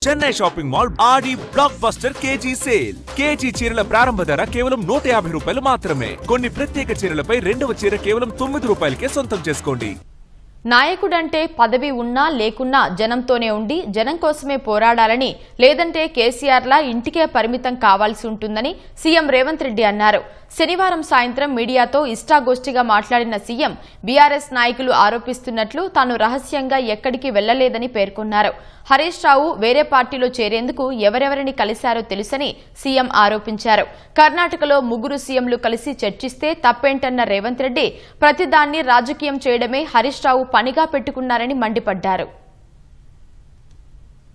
Chennai shopping mall Aadi blockbuster KG sale. KG చీరల ప్రారంభ ధర కేవలం 150 రూపాయలు మాత్రమే. కొన్ని ప్రత్యేక చీరలపై రెండవ చీర కేవలం 9 రూపాయలకే సొంతం చేసుకోండి. నాయకుడంటే పదవి ఉన్నా లేకున్నా జనంతోనే ఉండి జనం కోసమే పోరాడాలని, లేదంటే కేసీఆర్లా ఇంటికే పరిమితం కావాల్సి ఉంటుందని సీఎం రేవంత్ రెడ్డి అన్నారు. శనివారం సాయంత్రం మీడియాతో ఇష్టాగోష్ఠిగా మాట్లాడిన సీఎం బీఆర్ఎస్ నాయకులు ఆరోపిస్తున్నట్లు తాను రహస్యంగా ఎక్కడికి వెళ్లలేదని పేర్కొన్నారు. హరీష్ రావు వేరే పార్టీలో చేరేందుకు ఎవరెవరిని కలిశారో తెలుసని సీఎం ఆరోపించారు. కర్ణాటకలో 3 సీఎంలు కలిసి చర్చిస్తే తప్పేంటన్న రేవంత్ రెడ్డి ప్రతిదాన్ని రాజకీయం చేయడమే హరీష్ రావు పనిగా పెట్టుకున్నారని మండిపడ్డారు.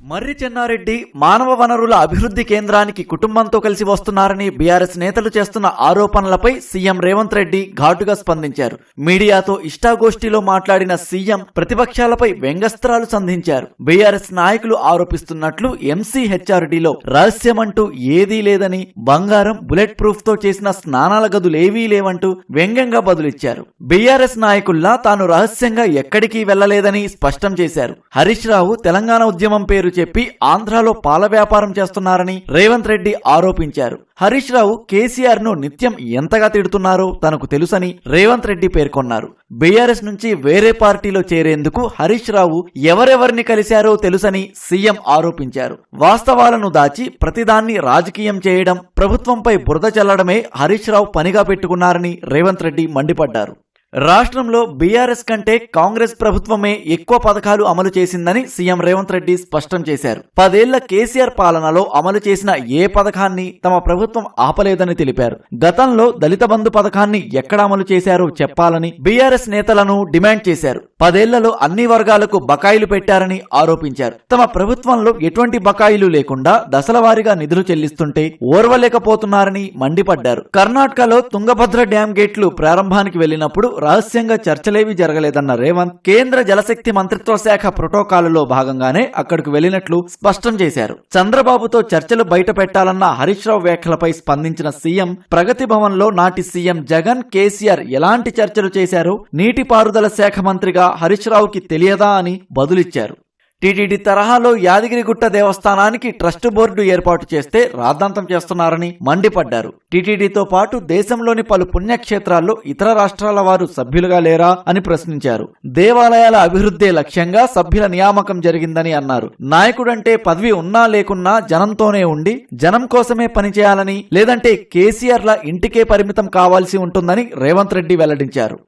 మర్రి చెన్నారెడ్డి మానవ వనరుల అభివృద్ధి కేంద్రానికి కుటుంబంతో కలిసి వస్తున్నారని బీఆర్ఎస్ నేతలు చేస్తున్న ఆరోపణలపై సీఎం రేవంత్ రెడ్డి ఘాటుగా స్పందించారు. మీడియాతో ఇష్టాగోష్ఠిలో మాట్లాడిన సీఎం ప్రతిపక్షాలపై వ్యంగ్యాస్త్రాలు సంధించారు. బీఆర్ఎస్ నాయకులు ఆరోపిస్తున్నట్లు ఎంసీహెచ్ఆర్డీలో రహస్యమంటూ ఏదీ లేదని, బంగారం బుల్లెట్ ప్రూఫ్ తో చేసిన స్నానాల గదులేవీ లేవంటూ వ్యంగ్యంగా బదులిచ్చారు. బీఆర్ఎస్ నాయకుల్లా తాను రహస్యంగా ఎక్కడికి వెళ్లలేదని స్పష్టం చేశారు. హరీష్ రావు తెలంగాణ ఉద్యమం పేరు చెప్పి ఆంధ్రాలో పాల వ్యాపారం చేస్తున్నారని రేవంత్ రెడ్డి ఆరోపించారు. హరీష్ రావు కేసీఆర్ ను నిత్యం ఎంతగా తిడుతున్నారో తనకు తెలుసని రేవంత్ రెడ్డి పేర్కొన్నారు. బీఆర్ఎస్ నుంచి వేరే పార్టీలో చేరేందుకు హరీష్ రావు ఎవరెవరిని కలిశారో తెలుసని సీఎం ఆరోపించారు. వాస్తవాలను దాచి ప్రతిదాన్ని రాజకీయం చేయడం, ప్రభుత్వంపై బురద చల్లడమే హరీష్ రావు పనిగా పెట్టుకున్నారని రేవంత్ రెడ్డి మండిపడ్డారు. రాష్ట్రంలో బీఆర్ఎస్ కంటే కాంగ్రెస్ ప్రభుత్వమే ఎక్కువ పథకాలు అమలు చేసిందని సీఎం రేవంత్ రెడ్డి స్పష్టం చేశారు. 10 ఏళ్ల కేసీఆర్ పాలనలో అమలు చేసిన ఏ పథకాన్ని తమ ప్రభుత్వం ఆపలేదని తెలిపారు. గతంలో దళిత బంధు పథకాన్ని ఎక్కడ అమలు చేశారో చెప్పాలని బీఆర్ఎస్ నేతలను డిమాండ్ చేశారు. 10 ఏళ్లలో అన్ని వర్గాలకు బకాయిలు పెట్టారని ఆరోపించారు. తమ ప్రభుత్వంలో ఎటువంటి బకాయిలు లేకుండా దశలవారీగా నిధులు చెల్లిస్తుంటే ఓర్వలేకపోతున్నారని మండిపడ్డారు. కర్ణాటకలో తుంగభద్ర డ్యాం గేట్లు ప్రారంభానికి వెళ్లినప్పుడు రహస్యంగా చర్చలేవీ జరగలేదన్న రేవంత్ కేంద్ర జలశక్తి మంత్రిత్వ శాఖ ప్రోటోకాల్లో భాగంగానే అక్కడకు వెళ్లినట్లు స్పష్టం చేశారు. చంద్రబాబుతో చర్చలు బయట పెట్టాలన్న హరీష్ రావు వ్యాఖ్యలపై స్పందించిన సీఎం ప్రగతి భవన్ లో నాటి సీఎం జగన్, కేసీఆర్ ఎలాంటి చర్చలు చేశారో నీటిపారుదల శాఖ మంత్రిగా హరీష్ రావుకి తెలియదా అని బదులిచ్చారు. టీటీడీ తరహాలో యాదగిరిగుట్ట దేవస్థానానికి ట్రస్ట్ బోర్డు ఏర్పాటు చేస్తే రాద్ధాంతం చేస్తున్నారని మండిపడ్డారు. టీటీడీతో పాటు దేశంలోని పలు పుణ్యక్షేత్రాల్లో ఇతర రాష్ట్రాల వారు సభ్యులుగా లేరా అని ప్రశ్నించారు. దేవాలయాల అభివృద్ధే లక్ష్యంగా సభ్యుల నియామకం జరిగిందని అన్నారు. నాయకుడంటే పదవి ఉన్నా లేకున్నా జనంతోనే ఉండి జనం కోసమే పనిచేయాలని, లేదంటే కేసీఆర్ల ఇంటికే పరిమితం కావాల్సి ఉంటుందని రేవంత్ రెడ్డి వెల్లడించారు.